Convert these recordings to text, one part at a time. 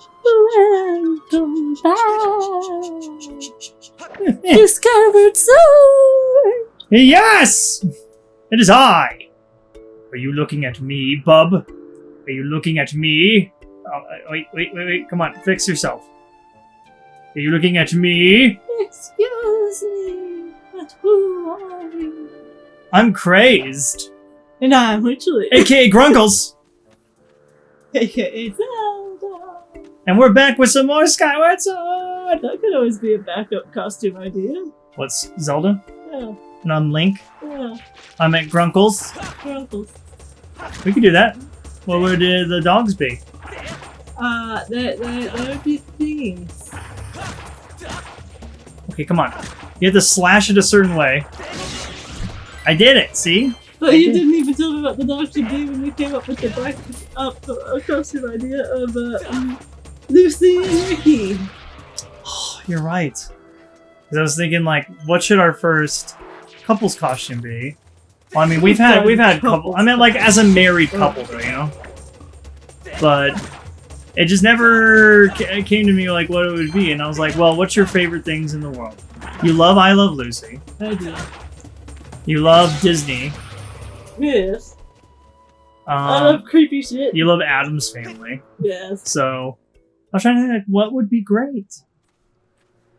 Welcome back to Skyward Sword. Yes! It is I! Are you looking at me, bub? Are you looking at me? Oh, wait, come on, fix yourself. Are you looking at me? Excuse me, but who are you? I'm Crazed. And I'm Witchley. AKA Grunkles. AKA Zelda. And we're back with some more Skyward Sword. That could always be a backup costume idea. What's Zelda? Yeah. And I'm Link. Yeah. I'm at Grunkles. Grunkles. We could do that. What would the dogs be? They would be thingies. Okay, come on. You have to slash it a certain way. I did it, see? But you didn't even tell me what the dog should be when you came up with the costume idea of Lucy and Ricky. Oh, you're right. 'Cause I was thinking, like, what should our first couple's costume be? Well, I mean, we've had couple. I mean, like, as a married couple, though, you know. But it just never came to me like what it would be, and I was like, well, what's your favorite things in the world? You love I Love Lucy. I do. You love Disney. Yes. I love creepy shit. You love Addams Family. Yes. So I was trying to think, like, what would be great?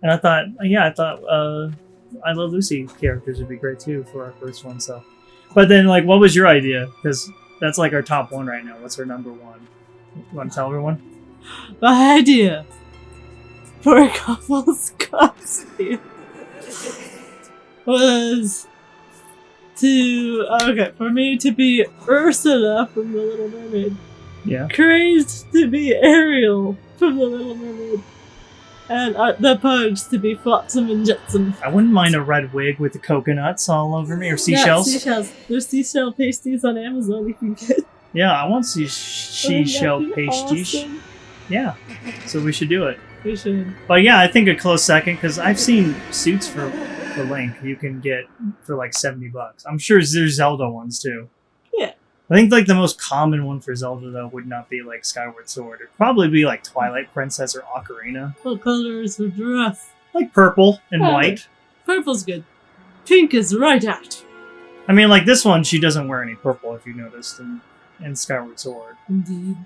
And I thought I Love Lucy characters would be great too for our first one. So, but then, like, what was your idea? Because that's like our top one right now. What's our number one? You want to tell everyone? My idea for a couple's costume was for me to be Ursula from The Little Mermaid. Yeah. Crazed to be Ariel from The Little Mermaid. And the pugs to be Flotsam and Jetsam. I wouldn't mind a red wig with the coconuts all over me, or seashells. Yeah, seashells. There's seashell pasties on Amazon you can get. Yeah, I want seashell pasties. Awesome. Yeah, so we should do it. We should. But yeah, I think a close second, because I've seen suits for Link you can get for like $70. I'm sure there's Zelda ones too. Yeah. I think like the most common one for Zelda though would not be like Skyward Sword. It'd probably be like Twilight Princess or Ocarina. What color is her dress? Like purple and white. Purple's good. Pink is right out. I mean, like this one, she doesn't wear any purple if you noticed in Skyward Sword. Indeed.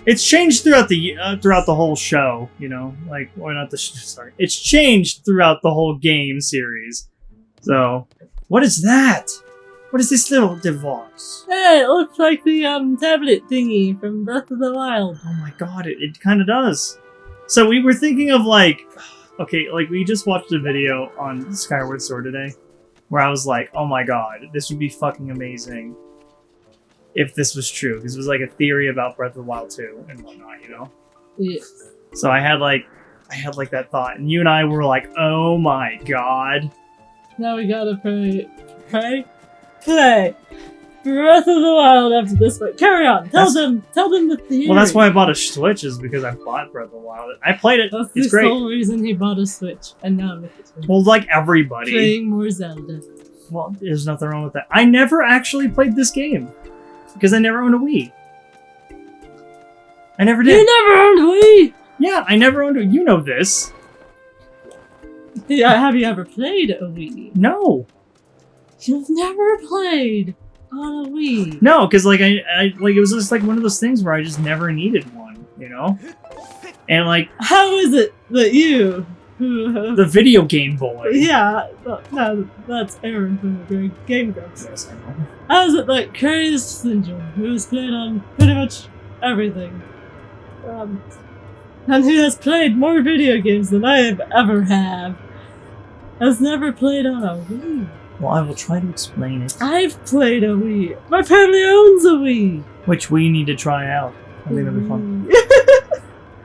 It's changed throughout the whole show, you know, like, or not the sorry. It's changed throughout the whole game series. So, what is that? What is this little device? Hey, it looks like the tablet thingy from Breath of the Wild. Oh my god, it kind of does. So we were thinking of like, okay, like we just watched a video on Skyward Sword today, where I was like, oh my god, this would be fucking amazing if this was true. This was like a theory about Breath of the Wild 2 and whatnot, you know? Yes. So I had like that thought, and you and I were like, oh my god. Now we gotta play Breath of the Wild after this one. Carry on. Tell them the theory. Well, that's why I bought a Switch, is because I bought Breath of the Wild. I played it. That's it's the great. sole reason he bought a Switch, and now with it. Well, like everybody. Playing more Zelda. Well, there's nothing wrong with that. I never actually played this game because I never owned a Wii. I never did. You never owned a Wii? Yeah, I never owned a. You know this. Yeah, have you ever played a Wii? No. You've never played on a Wii? No, because like I like it was just like one of those things where I just never needed one, you know. And like, how is it that you, the video game boy? Yeah, no, that's Aaron from the Game Grumps. Yes, I know. How is it like Crazed Syndrome, who has played on pretty much everything, and who has played more video games than I have ever have, has never played on a Wii? Well, I will try to explain it. I've played a Wii. My family owns a Wii. Which we need to try out. I think that'll be fun.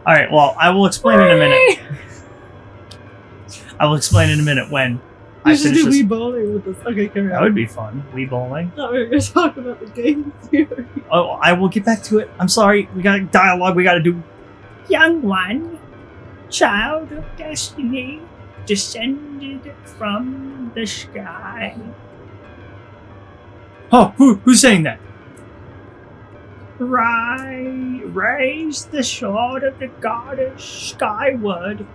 Alright, well, I will explain in a minute. I will explain in a minute when I finish should do this. Wii bowling with this. Okay, carry on. That would be fun. Wii bowling. I thought we were going to talk about the game theory. Oh, I will get back to it. I'm sorry. We got dialogue we got to do. Young one, child of destiny, descended from the sky. Oh, who's saying that? Raise the sword of the goddess skyward.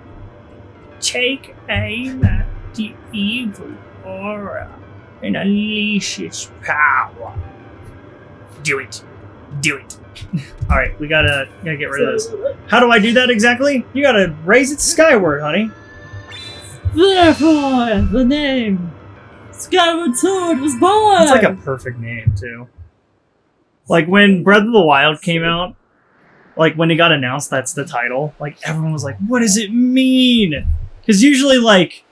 Take aim at the evil aura and unleash its power. Do it. Do it. Alright, we gotta get rid of this. How do I do that exactly? You gotta raise it skyward, honey. Therefore, the name Skyward Sword was born! That's like a perfect name, too. Like, when Breath of the Wild came out, like, when it got announced that's the title, like, everyone was like, what does it mean? Because usually, like,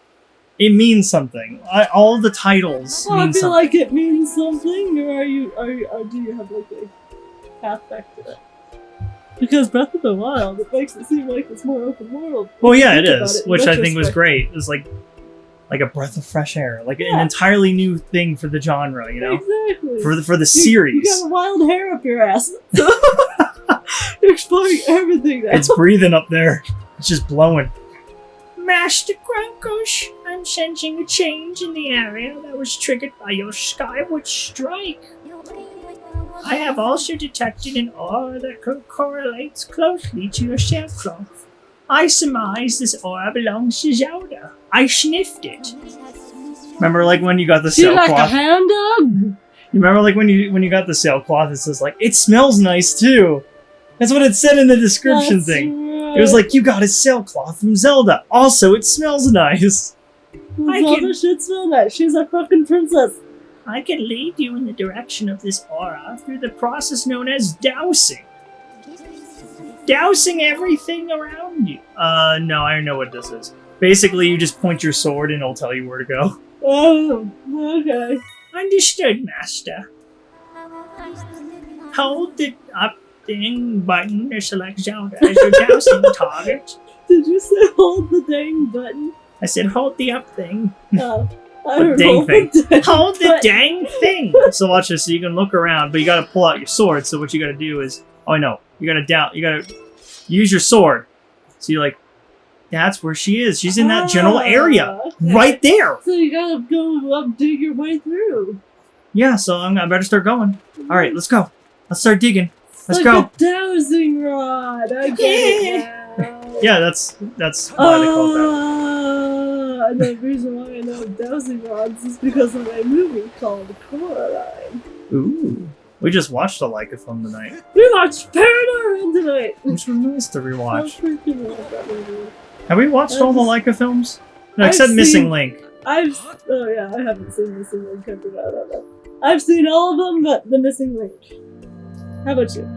it means something. All the titles mean I feel something. like it means something, or do you have, like, a path back to it? Because Breath of the Wild, it makes it seem like it's more open world. Well, yeah, it is, which I think was great. It was like a breath of fresh air, like an entirely new thing for the genre, you know, exactly. for the series. You got wild hair up your ass. You're exploring everything now. It's breathing up there. It's just blowing. Master Grunkush, I'm sensing a change in the area that was triggered by your skyward strike. I have also detected an aura that correlates closely to your sailcloth. I surmise this aura belongs to Zelda. I sniffed it. Remember, like, when you got the sailcloth? like a hand dog? You remember, like, when you got the sailcloth, it says, like, it smells nice, too. That's what it said in the description thing. Right. It was like, you got a sailcloth from Zelda. Also, it smells nice. Zelda should smell nice. She's a fucking princess. I can lead you in the direction of this aura through the process known as dousing. Dousing everything around you. No, I know what this is. Basically, you just point your sword and it'll tell you where to go. Oh, okay. Understood, Master. Hold the up thing button to select Zelda as your dousing target. Did you say hold the dang button? I said hold the up thing. Oh. The dang thing. Hold the button. dang thing! So watch this, so you can look around, but you gotta pull out your sword, so what you gotta do is... Oh, no. You gotta use your sword. So you're like, that's where she is. She's in that general area. Okay. Right there! So you gotta go up, dig your way through. Yeah, so I better start going. Alright, let's go. Let's start digging. Let's like go. a dowsing rod. I get it now. Yeah, that's why they call it that. And the reason why I know dowsing rods is because of a movie called Coraline. Ooh. We just watched a Leica film tonight. We watched Paranormal tonight. Which was nice to I rewatch. freaking love that movie. Have we watched all the Leica films? No, except I've Missing seen- Link. I haven't seen Missing Link. I forgot about that. I've seen all of them, but the Missing Link. How about you?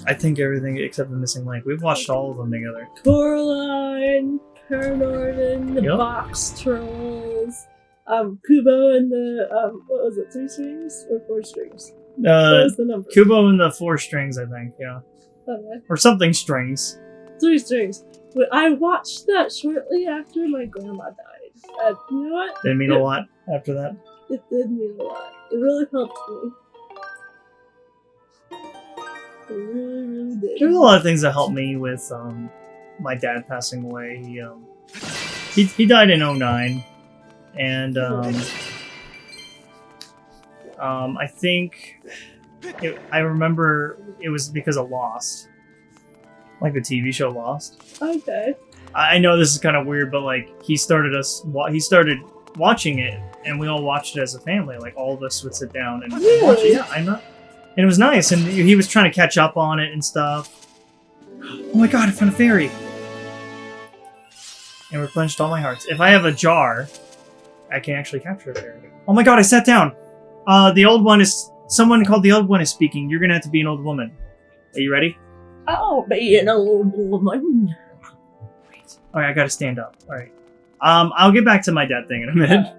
I think everything except the Missing Link. We've watched all of them together. Coraline, Paranorman, the Yep. Box Trolls, Kubo and the what was it? 3 strings or 4 strings? What was the number? Kubo and the 4 strings, I think, yeah. Okay. Or something strings. 3 strings. But I watched that shortly after my grandma died. And you know what? Didn't mean a lot after that. It did mean a lot. It really helped me. It really, really did. There's a lot of things that helped me with my dad passing away. He died in 2009, and I think I remember it was because of Lost, like the TV show Lost. Okay. I know this is kind of weird, but like he started watching it, and we all watched it as a family. Like all of us would sit down and watch it. Yeah, I'm not. And it was nice, and he was trying to catch up on it and stuff. Oh my god, I found a fairy! And replenished all my hearts. If I have a jar, I can actually capture a fairy. Oh my god, I sat down! Someone called the old one is speaking. You're gonna have to be an old woman. Are you ready? I'll be an old woman. Alright, I gotta stand up. Alright. I'll get back to my dad thing in a minute.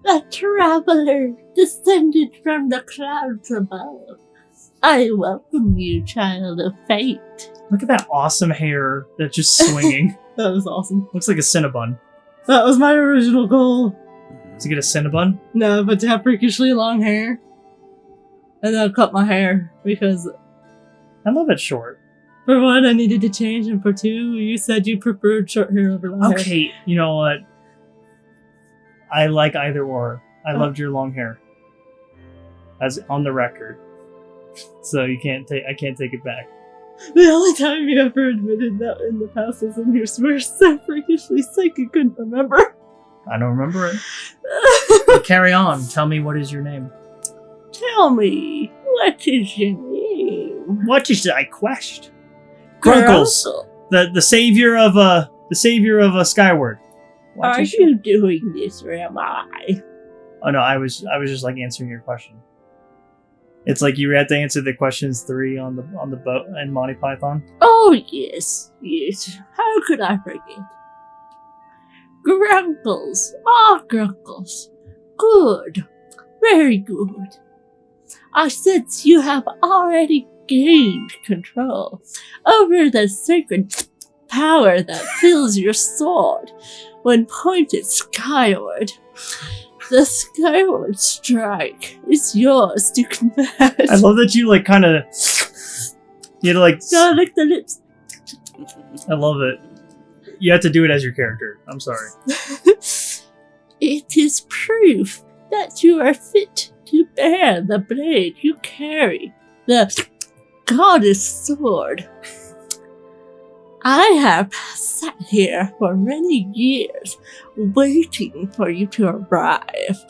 A traveler descended from the clouds above. I welcome you, child of fate. Look at that awesome hair that's just swinging. That was awesome. Looks like a Cinnabon. That was my original goal. To get a Cinnabon? No, but to have freakishly long hair. And then I'll cut my hair because I love it short. For one, I needed to change, and for two, you said you preferred short hair over long hair. Okay, you know what? I like either or. I loved your long hair. As on the record. So I can't take it back. The only time you ever admitted that in the past was when you were so freakishly sick you couldn't remember. I don't remember it. But carry on. Tell me, what is your name? Tell me, what is your name? What is thy quest? Grunkles, the savior of Skyward. Are you doing this, or am I? Oh no, I was just like answering your question. It's like you had to answer the questions 3 on the boat and Monty Python. Oh yes. How could I forget? Grunkles. Grunkles. Good. Very good. I sense you have already gained control over the sacred power that fills your sword when pointed skyward. The Skyward Strike is yours to command. I love that you like kind of. You had to like. Gotta lick the lips. I love it. You have to do it as your character. I'm sorry. It is proof that you are fit to bear the blade you carry, the goddess sword. I have sat here for many years, waiting for you to arrive.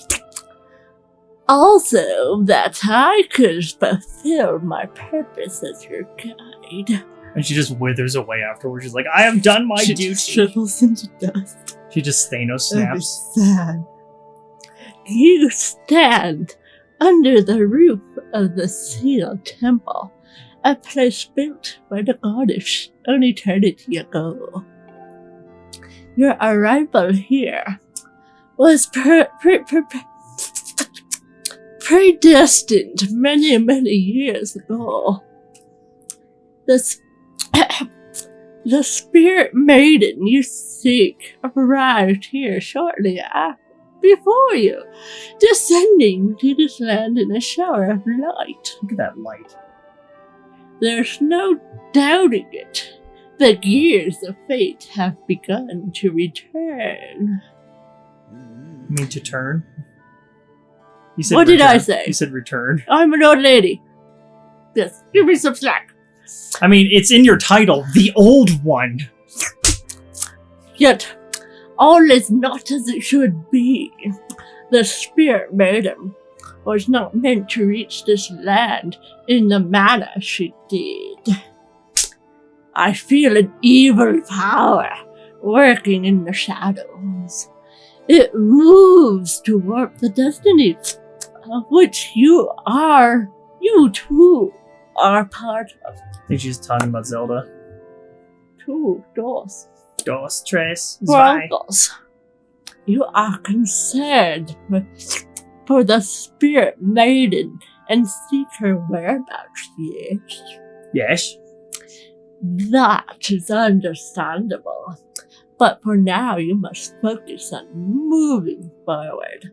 Also, that I could fulfill my purpose as your guide. And she just withers away afterwards. She's like, I have done my duty. She shrivels into dust. She just Thanos snaps. Sad. You stand under the roof of the sealed temple, a place built by the goddess an eternity ago. Your arrival here was predestined many years ago. The spirit maiden you seek arrived here shortly before you, descending to this land in a shower of light. Look at that light. There's no doubting it. The gears of fate have begun to return. You mean to turn? You said What return. did I say? You said return. I'm an old lady. Yes, give me some slack. I mean, it's in your title, the old one. Yet, all is not as it should be. The spirit maiden was not meant to reach this land in the manner she did. I feel an evil power working in the shadows. It moves to warp the destiny of which you too, are part of. I think she's talking about Zelda. Dos. Dos, tres, zwei. Grunkles. You are concerned for the spirit maiden and seek her whereabouts, yes? Yes. That is understandable. But for now, you must focus on moving forward.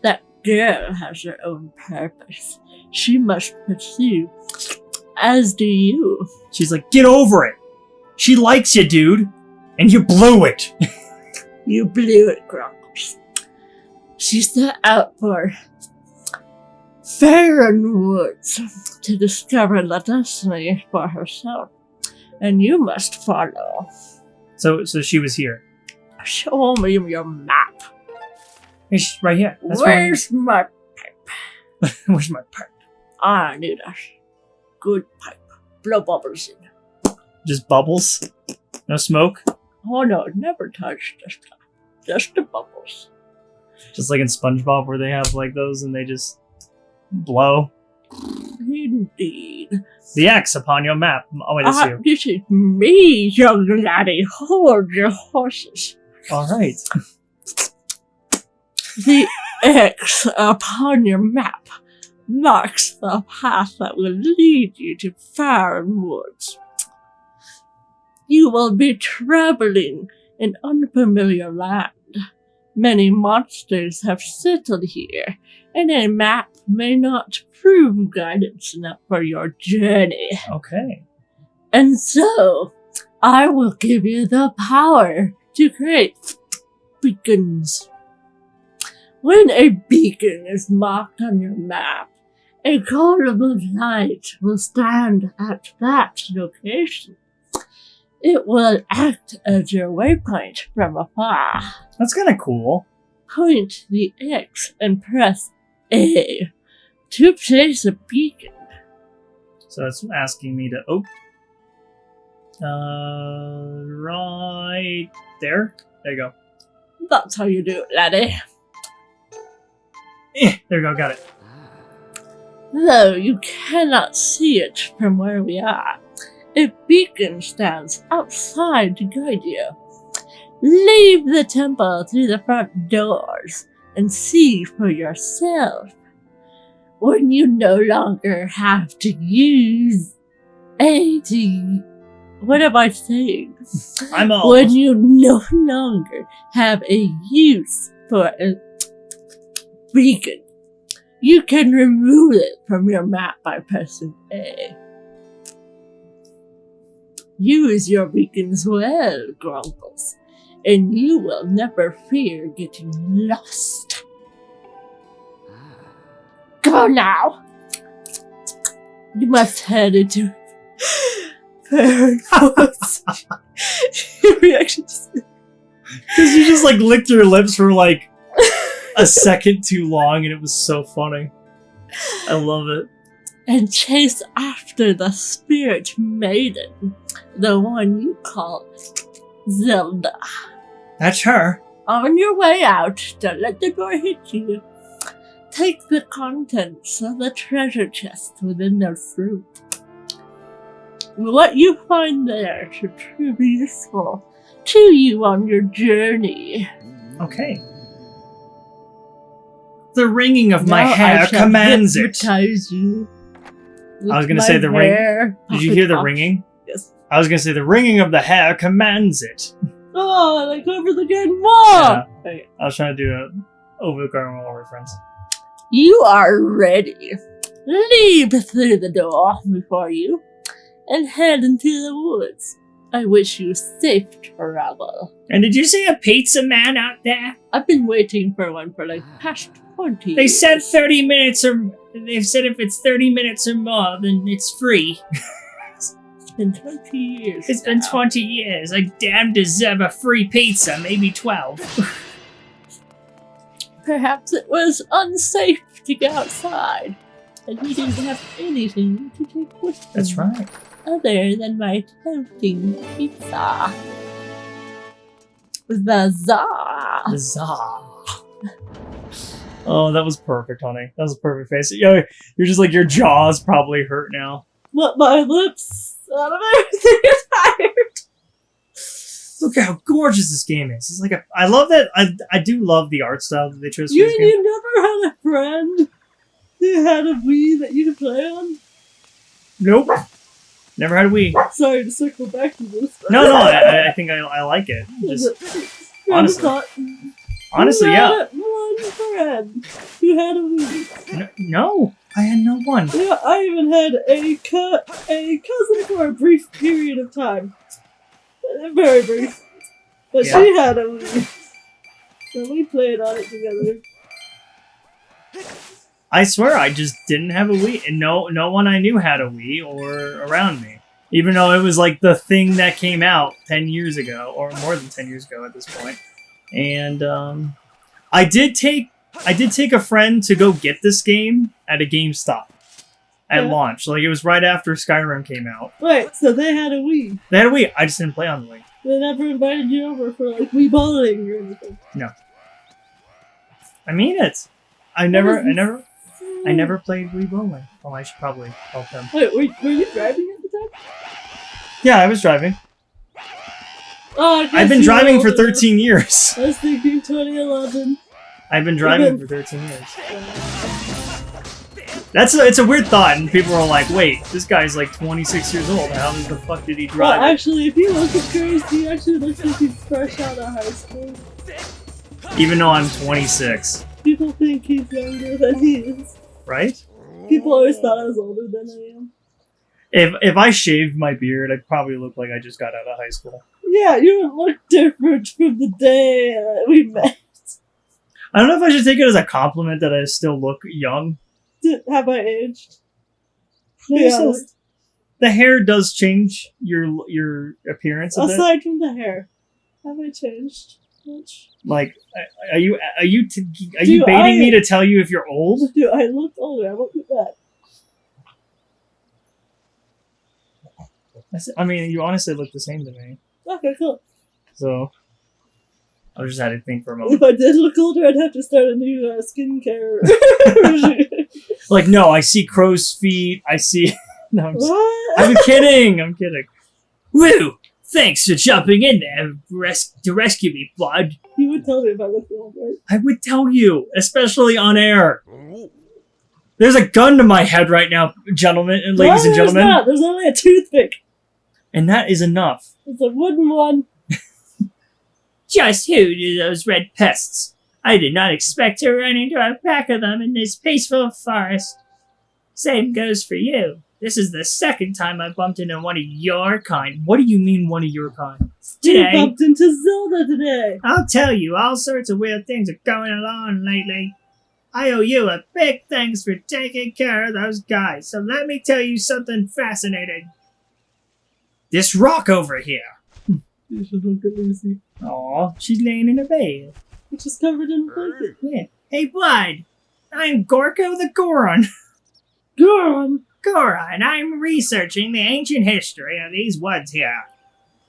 That girl has her own purpose. She must pursue, as do you. She's like, get over it. She likes you, dude. And you blew it. You blew it, Grunkles. She set out for Faron Woods to discover the destiny for herself. And you must follow. So she was here. Show me your map. It's right here. That's Where's my pipe? Where's my pipe? I need a good pipe. Blow bubbles in. Just bubbles? No smoke? Oh no, never touch the stuff. Just the bubbles. Just like in SpongeBob where they have like those and they just blow. Indeed. The X upon your map. Oh wait, it's you. This is me, young laddie. Hold your horses. Alright. The X upon your map marks the path that will lead you to Faron Woods. You will be traveling in unfamiliar land. Many monsters have settled here, and a map may not prove guidance enough for your journey. Okay. And so, I will give you the power to create beacons. When a beacon is marked on your map, a column of light will stand at that location. It will act as your waypoint from afar. That's kind of cool. Point the X and press A to place a beacon. So it's asking me to... Oh. Right there. There you go. That's how you do it, laddie. There you go, got it. Though you cannot see it from where we are, a beacon stands outside to guide you. Leave the temple through the front doors and see for yourself. When you no longer have to use what am I saying? I'm old. When you no longer have a use for a beacon, you can remove it from your map by pressing A. Use your beacons well, Grumbles, and you will never fear getting lost. Go now! You must head into paradise. Your reaction just... Because you just like licked your lips for like a second too long and it was so funny. I love it. And chase after the spirit maiden, the one you call Zelda. That's her. On your way out, don't let the door hit you. Take the contents of the treasure chest within the fruit. What you find there should prove useful to you on your journey. Okay. The ringing of my hair commands it. You I was going to say the ring. Did you hear the ringing? Yes. I was going to say the ringing of the hair commands it. Oh, like over the garden wall. Yeah. Okay. I was trying to do a over the garden wall reference. You are ready. Leap through the door before you and head into the woods. I wish you safe travel. And did you see a pizza man out there? I've been waiting for one for like past 20 They years. said 30 minutes or... They've said if it's 30 minutes or more, then it's free. It's been 20 years. It's been 20 years. I damn deserve a free pizza, maybe 12. Perhaps it was unsafe to go outside, and he didn't have anything to take with him. That's right. Other than my tempting pizza. The Za. Huzzah. Oh, that was perfect, honey. That was a perfect face. You're just like, your jaw's probably hurt now. But my lips out of everything is tired. Look at how gorgeous this game is. It's like I love that. I do love the art style that they chose for this game. You never had a friend who had a Wii that you could play on? Nope. Never had a Wii. Sorry to circle back to this. No, I think I like it. Just honestly, yeah. One friend who had a Wii. No, I had no one. Yeah, I even had a cousin for a brief period of time. Very brief. But Yeah. she had a Wii. So we played on it together. I swear, I just didn't have a Wii, and no one I knew had a Wii or around me. Even though it was like the thing that came out 10 years ago, or more than 10 years ago at this point. And I did take a friend to go get this game at a GameStop at launch. Like, it was right after Skyrim came out. Right, so they had a Wii. They had a Wii. I just didn't play on the Wii. They never invited you over for like Wii bowling or anything. No. I mean it. I never played Wii bowling. Oh, I should probably help them. Wait, were you driving at the time? Yeah, I was driving. Oh, I guess I've been you driving were for older. 13 years. I was thinking 2011. I've been driving for 13 years. It's a weird thought, and people are like, wait, this guy's like 26 years old. How the fuck did he drive? Well, actually, if you look at Crazed, he actually looks like he's fresh out of high school. Even though I'm 26. People think he's younger than he is. Right? People always thought I was older than I am. If I shaved my beard, I'd probably look like I just got out of high school. Yeah, you would look different from the day we met. I don't know if I should take it as a compliment that I still look young. Have I aged? Yeah, the hair does change your appearance a bit. Aside from the hair, have I changed much? Like, are you baiting me to tell you if you're old? Do I look older? I won't be back. I mean, you honestly look the same to me. Okay, cool. So, I just had to think for a moment. If I did look older, I'd have to start a new skincare regime. Like, no, I see crow's feet. I see. No, What? I'm kidding. I'm kidding. Woo! Thanks for jumping in there to rescue me, bud. You would tell me if I looked older. I would tell you, especially on air. There's a gun to my head right now, gentlemen and ladies and gentlemen. Not. There's only a toothpick. And that is enough. It's a wooden one. Just who do those red pests? I did not expect to run into a pack of them in this peaceful forest. Same goes for you. This is the second time I've bumped into one of your kind. What do you mean, one of your kind? We bumped into Zelda today. I'll tell you, all sorts of weird things are going along lately. I owe you a big thanks for taking care of those guys, so let me tell you something fascinating. This rock over here. You should look at Lucy. Aw, she's laying in a bed. Which is covered in blanket. Yeah. Hey, bud. I'm Gorko the Goron. Goron! Goron, I'm researching the ancient history of these woods here.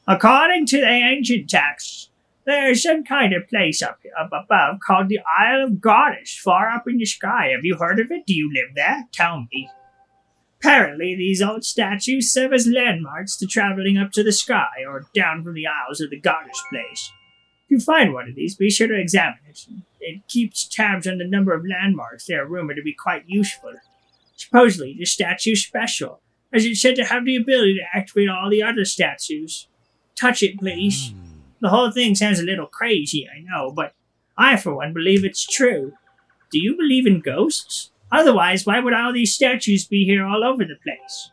According to the ancient texts, there is some kind of place up above called the Isle of Goddess, far up in the sky. Have you heard of it? Do you live there? Tell me. Apparently, these old statues serve as landmarks to traveling up to the sky or down from the Isles of the Goddess place. If you find one of these, be sure to examine it. It keeps tabs on the number of landmarks. They are rumored to be quite useful. Supposedly, this statue is special, as it's said to have the ability to activate all the other statues. Touch it, please. The whole thing sounds a little crazy, I know, but I, for one, believe it's true. Do you believe in ghosts? Otherwise, why would all these statues be here all over the place?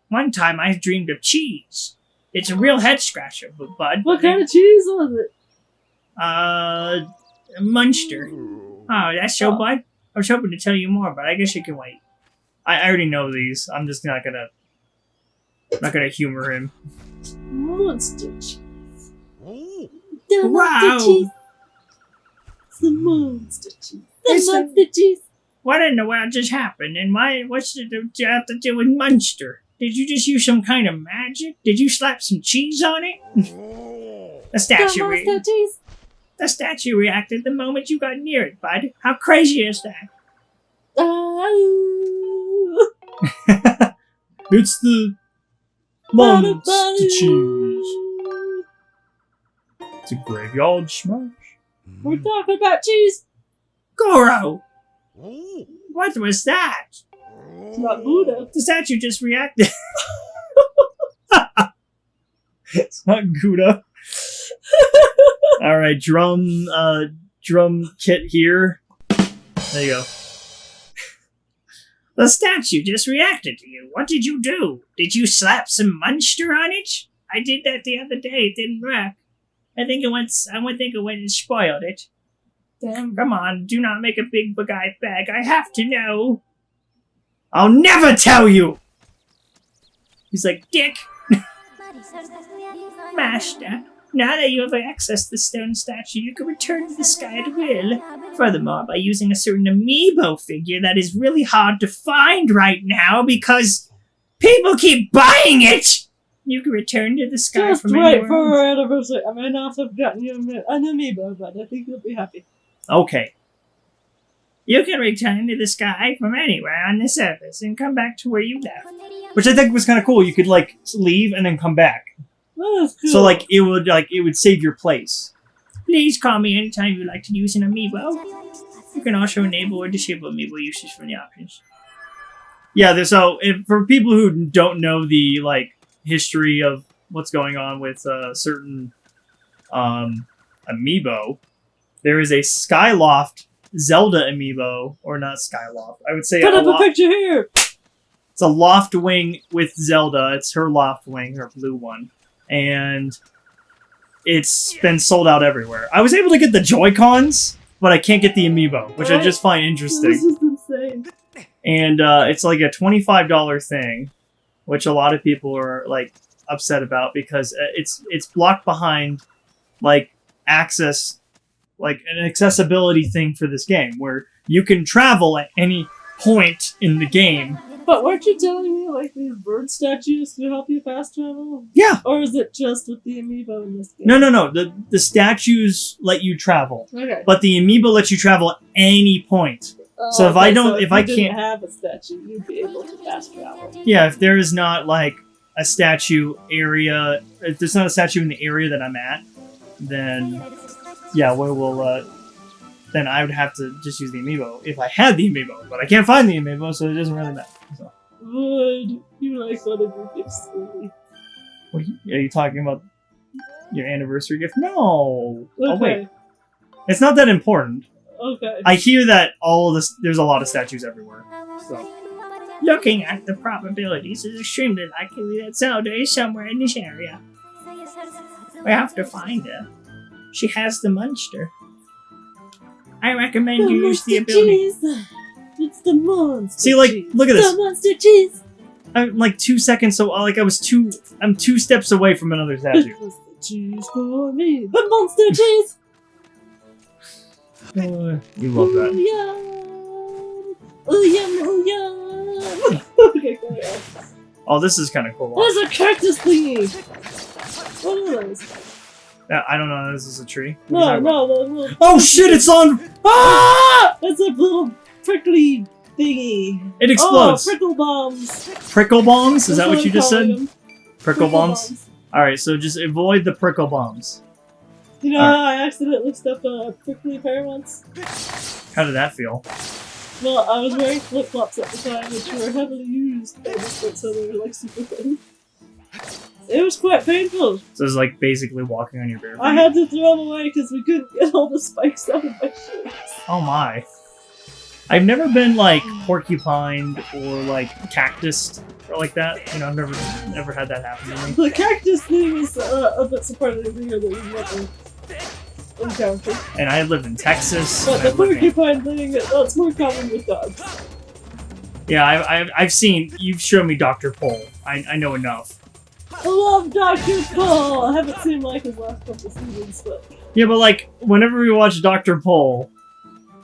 One time I dreamed of cheese. It's a real head-scratcher, bud. What kind of cheese was it? Munster. Oh, that's so, bud? I was hoping to tell you more, but I guess you can wait. I already know these. I'm just not gonna humor him. Monster cheese. Wow. The monster cheese. The monster cheese. The monster cheese. What in the world just happened? And what's it have to do with Munster? Did you just use some kind of magic? Did you slap some cheese on it? The statue reacted the moment you got near it, bud. How crazy is that? It's the monster cheese. It's a graveyard smash. We're talking about cheese. Goro! What was that? It's not Buddha. The statue just reacted. It's not Gouda. Alright, drum kit here. There you go. The statue just reacted to you. What did you do? Did you slap some Munster on it? I did that the other day. It didn't work. I think it went and spoiled it. Damn, come on. Do not make a big guy beg. I have to know. I'll never tell you! He's like, Dick. Master, now that you have accessed the stone statue, you can return to the sky at will. Furthermore, by using a certain amiibo figure that is really hard to find right now because people keep buying it, you can return to the sky Just from wait anywhere for else. our anniversary. I may not have gotten you an amiibo, but I think you'll be happy. Okay. You can return to the sky from anywhere on the surface and come back to where you left. Which I think was kind of cool. You could leave and then come back. That is cool. So it would save your place. Please call me anytime you'd like to use an amiibo. You can also enable or disable amiibo usage from the options. Yeah, for people who don't know the history of what's going on with certain amiibo, there is a Skyloft Zelda amiibo, or not Skyloft. I would say put up a picture here. It's a loft wing with Zelda. It's her loft wing, her blue one. And it's been sold out everywhere. I was able to get the Joy-Cons, but I can't get the amiibo, which I just find interesting. This is insane. And it's like a $25 thing, which a lot of people are like upset about because it's blocked behind like access, like an accessibility thing for this game where you can travel at any point in the game. But weren't you telling me like these bird statues can help you fast travel? Yeah. Or is it just with the amiibo in this game? No. The statues let you travel, Okay. but the amiibo lets you travel at any point. So if I don't, if I can't have a statue, you'd be able to fast travel. Yeah, if there is not like a statue area, if there's not a statue in the area that I'm at, then yeah, we will. Then I would have to just use the amiibo if I had the amiibo, but I can't find the amiibo, so it doesn't really matter. So. Would you like one of your gifts for me? Are you talking about your anniversary gift? No. Okay. Oh wait, it's not that important. Okay. I hear that all of this. There's a lot of statues everywhere. So. Looking at the probabilities, it's extremely likely that Zelda is somewhere in this area. We have to find her. She has the monster. I recommend you use the ability. Cheese. It's the monster. See, like, cheese. look at this. The monster cheese. I'm like 2 seconds, so like I'm 2 steps away from another statue. The cheese for me. The monster cheese. You love that. Oh yum. Oh yum. Okay, go ahead. Oh, this is kind of cool. There's a cactus thingy. What are those? I don't know. This is a tree. No, those little. Oh shit! It's on. Ah! It's a little prickly thingy. It explodes. Oh, prickle bombs. Prickle bombs? Is that what I'm you just said? calling them. Prickle bombs? Alright, so just avoid the prickle bombs. You know how I accidentally stepped on a prickly pear once? How did that feel? Well, I was wearing flip-flops at the time, which were heavily used, so they were like super thin. It was quite painful. So it's like basically walking on your bare feet. I had to throw them away because we couldn't get all the spikes out of my shoes. Oh my. I've never been like porcupined or like cactused or like that. You know, I've never had that happen to me. The cactus thing is a bit surprising here that we've never encountered. And I lived in Texas. But the porcupine thing, that's more common with dogs. Yeah, I've seen. You've shown me Dr. Pole. I know enough. I love Dr. Paul! I haven't seen like his last couple seasons, but... Yeah, but like, whenever we watch Dr. Pole,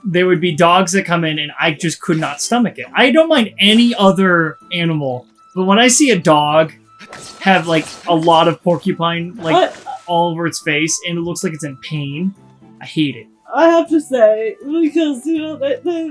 there would be dogs that come in and I just could not stomach it. I don't mind any other animal, but when I see a dog have like a lot of porcupine like all over its face and it looks like it's in pain, I hate it. I have to say, because, you know, they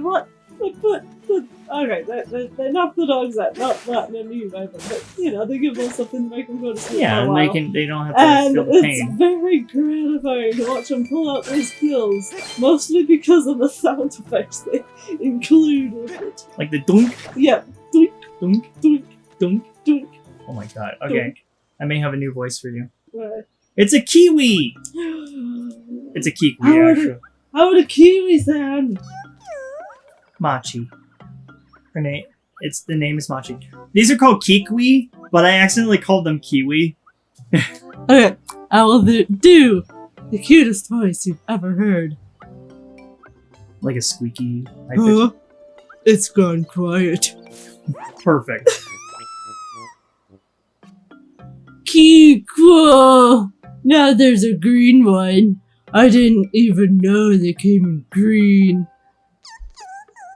knock the dogs out, not in a mean way, but, you know, they give them something to make them go to sleep Yeah, for a and while. they don't have to feel the And pain. it's very gratifying to watch them pull out those skills, mostly because of the sound effects they include with it. Like the dunk, Yeah, doink, dunk, doink, dunk. doink. Oh my god. Okay. I may have a new voice for you. Right. It's a kiwi! It's a kiwi, actually. How would a kiwi sound? Machi. Her name. The name is Machi. These are called Kikwi, but I accidentally called them Kiwi. Okay, I will do the cutest voice you've ever heard. Like a squeaky. high pitch. It's gone quiet. Perfect. Kiko! Now there's a green one. I didn't even know they came in green.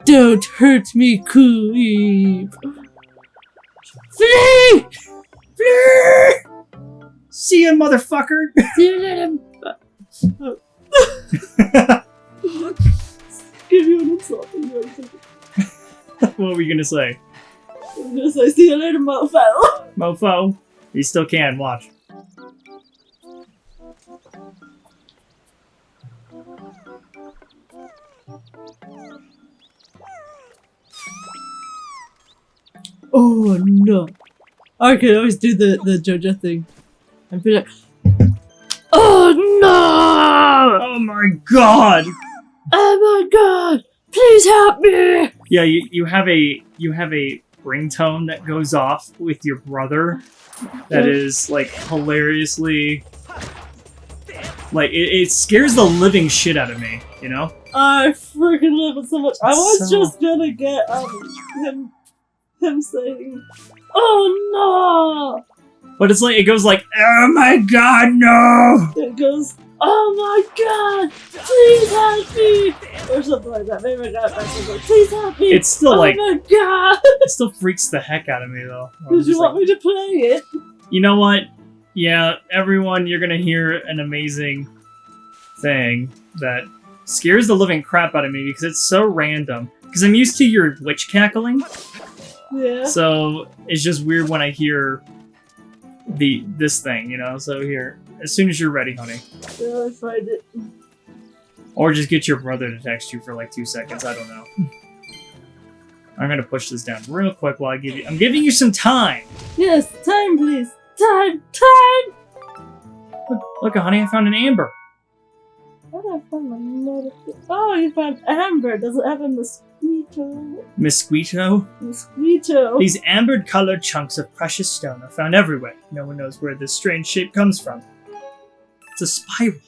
Don't hurt me, Queep. Flee! Flee! See ya, motherfucker! See you later. Give you an insult. What were you gonna say? I'm gonna say, see you later, mofo. Mofo? You still can, watch. Oh no. I could always do the JoJo thing. And be like, oh no! Oh my god! Oh my god! Please help me! Yeah, you have a ringtone that goes off with your brother that is like hilariously like it scares the living shit out of me, you know? I freaking love it so much. I was So- just gonna get him saying, "Oh no!" But it's like it goes like, "Oh my god, no!" It goes, "Oh my god, please help me," or something like that. Maybe I got it back. Please help me. It's still oh like my god. it still freaks the heck out of me though. I'm Did you just want like, me to play it? you know what? Yeah, everyone, you're gonna hear an amazing thing that scares the living crap out of me because it's so random. Because I'm used to your witch cackling, Yeah. so it's just weird when I hear this thing, you know? So here, as soon as you're ready, honey. Yeah, I find it. Or just get your brother to text you for like 2 seconds, I don't know. I'm gonna push this down real quick while I'm giving you some time! Yes, time, please. Time. Look, honey, I found an amber. How did I find my notification? Oh, you found amber. Does it have a mosquito? Mosquito. These amber-colored chunks of precious stone are found everywhere. No one knows where this strange shape comes from. It's a spiral.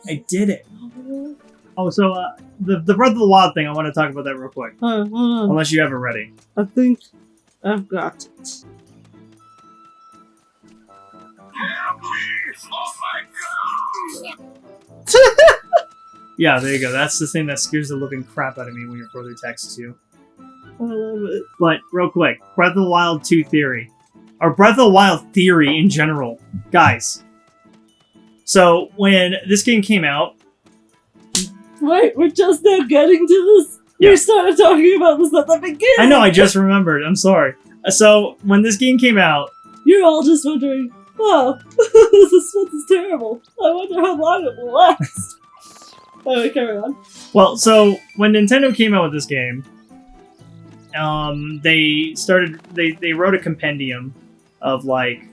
I did it. Oh, so the Breath of the Wild thing, I want to talk about that real quick. Hold on. Unless you have it ready. I think I've got it. Yeah, there you go. That's the thing that scares the living crap out of me when your brother texts you. I love it. But, real quick, Breath of the Wild 2 theory. Or Breath of the Wild theory in general. Guys. So, when this game came out... Wait, we're just now getting to this? Yeah. We started talking about this at the beginning! I know, I just remembered. I'm sorry. So, when this game came out... You're all just wondering, oh, this is terrible. I wonder how long it will last. Anyway, carry on. Well, so, when Nintendo came out with this game... they wrote a compendium of, like,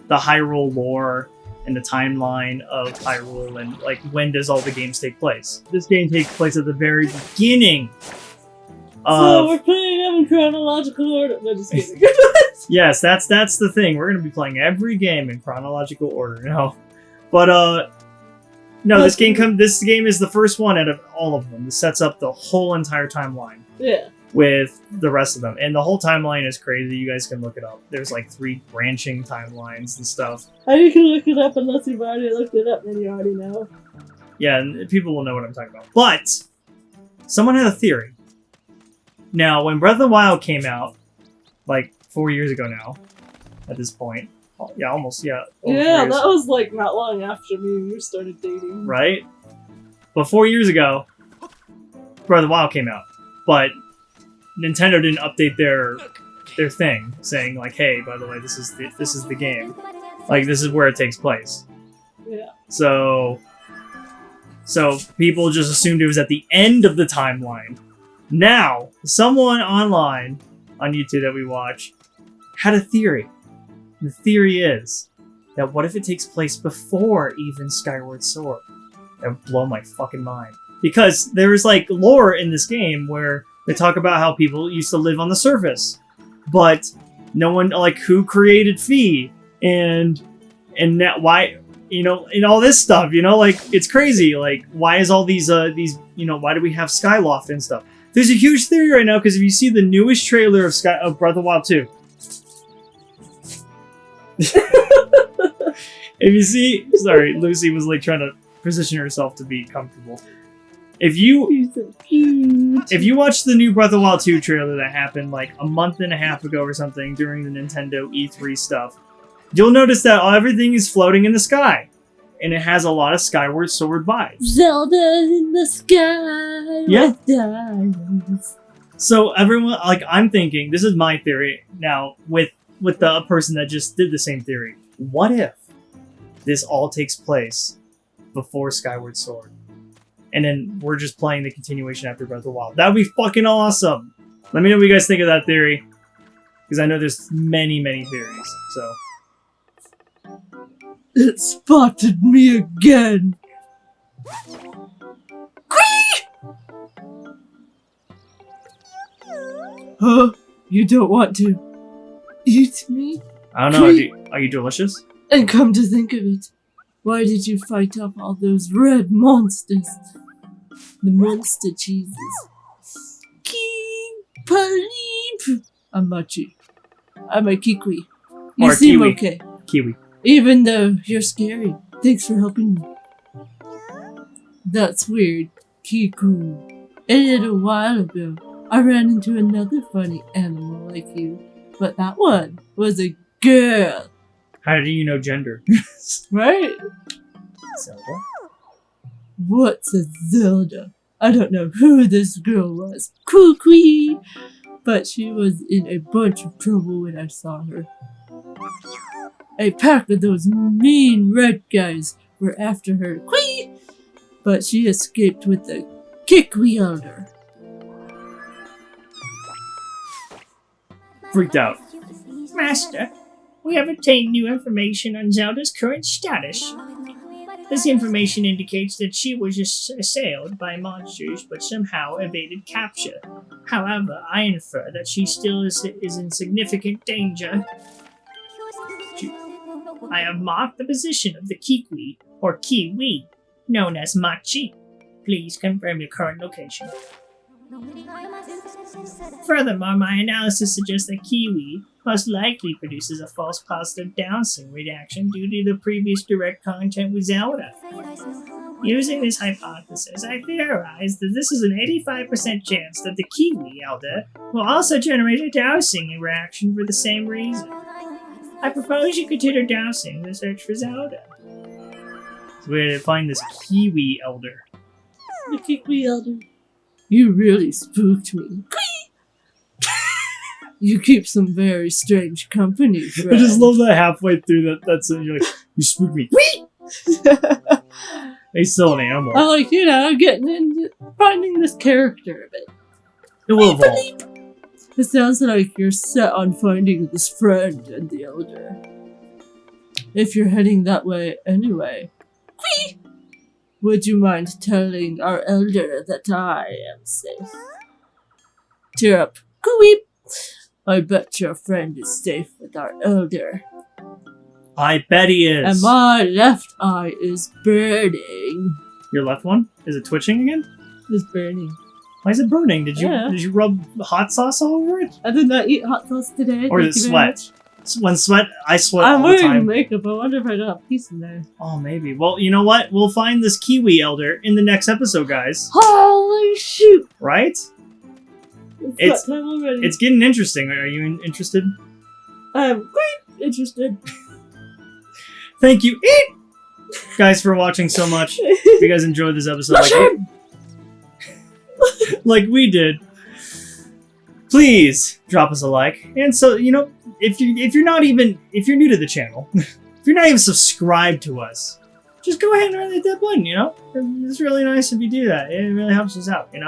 the Hyrule lore and the timeline of Hyrule and, like, when does all the games take place. This game takes place at the very beginning So of... we're playing them in chronological order. No, just kidding. Yes, that's the thing. We're going to be playing every game in chronological order. No. But, no, this game is the first one out of all of them. This sets up the whole entire timeline. Yeah. With the rest of them. And the whole timeline is crazy. You guys can look it up. There's like 3 branching timelines and stuff. You can look it up unless you've already looked it up, then you already know. Yeah, and people will know what I'm talking about. But someone had a theory. Now, when Breath of the Wild came out, like 4 years ago now, at this point. Yeah, almost, yeah. Over 4 Yeah, years. that was like not long after me and you started dating. Right? But 4 years ago, Breath of the Wild came out. But Nintendo didn't update their thing, saying like, "Hey, by the way, this is the game. Like, this is where it takes place." Yeah. So people just assumed it was at the end of the timeline. Now, someone online on YouTube that we watch had a theory. The theory is that what if it takes place before even Skyward Sword? That would blow my fucking mind. Because there's like lore in this game where they talk about how people used to live on the surface, but no one, like, who created Fee and that why, you know, and all this stuff, you know, like, it's crazy. Like, why is all these, you know, why do we have Skyloft and stuff? There's a huge theory right now because if you see the newest trailer of Breath of the Wild 2, if you see, sorry, Lucy was like trying to position herself to be comfortable. If you so cute. If you watch the new Breath of the Wild 2 trailer that happened like a month and a half ago or something during the Nintendo E3 stuff, you'll notice that everything is floating in the sky. And it has a lot of Skyward Sword vibes. Zelda in the sky Yeah. with diamonds. So everyone, like, I'm thinking, this is my theory now with the person that just did the same theory. What if this all takes place before Skyward Sword? And then we're just playing the continuation after Breath of the Wild. That would be fucking awesome. Let me know what you guys think of that theory. Because I know there's many, many theories. So. It spotted me again. Huh? You don't want to eat me? I don't know. Are you delicious? And come to think of it, why did you fight off all those red monsters? The monster cheeses. Keep I'm Machi. I'm a Kikwi. You Or seem Kiwi. okay. Kiwi. Even though you're scary. Thanks for helping me. That's weird. Kiku. A little while ago, I ran into another funny animal like you. But that one was a girl. How do you know gender? Right? Zelda? What's a Zelda? I don't know who this girl was. Kukui! But she was in a bunch of trouble when I saw her. A pack of those mean red guys were after her. Quee! But she escaped with the Kikwi elder. Freaked out. Master, we have obtained new information on Zelda's current status. This information indicates that she was assailed by monsters but somehow evaded capture. However, I infer that she still is in significant danger. I have marked the position of the Kikwi, or Kiwi, known as Machi. Please confirm your current location. Furthermore, my analysis suggests that Kiwi most likely produces a false positive downsing reaction due to the previous direct content with Zelda. Using this hypothesis, I theorize that this is an 85% chance that the Kiwi Elder will also generate a dowsing reaction for the same reason. I propose you consider dowsing the search for Zelda. So we had to find this Kiwi elder. The Kikwi elder. You really spooked me. You keep some very strange company, friend. I just love that halfway through that's it. You're like, you spooked me. He's still an animal. I like, getting into finding this character a bit. It will evolve. It sounds like you're set on finding this friend and the elder. If you're heading that way anyway, would you mind telling our elder that I am safe? Cheer up, Kweep. I bet your friend is safe with our elder. I bet he is. And my left eye is burning. Your left one? Is it twitching again? It's burning. Why is it burning? Did you rub hot sauce all over it? I did not eat hot sauce today. Or is it sweat? When I sweat I'm all the wearing time. makeup. I wonder if I got a piece in there. Oh, maybe. Well, you know what? We'll find this Kiwi elder in the next episode, guys. Holy shoot! Right? It's that time already. It's getting interesting. Are you interested? I'm quite interested. Thank you, guys, for watching so much. If you guys enjoyed this episode, like we did, please drop us a like. And so, if you're new to the channel, if you're not even subscribed to us, just go ahead and hit that button. It's really nice if you do that. It really helps us out. You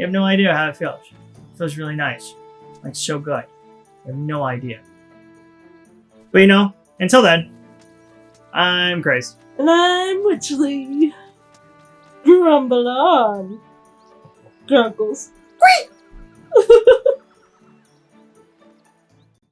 have no idea how it feels. It feels really nice, like so good. You have no idea. But until then, I'm Crazed. And I'm Witchley. Grumble on. Grunkles.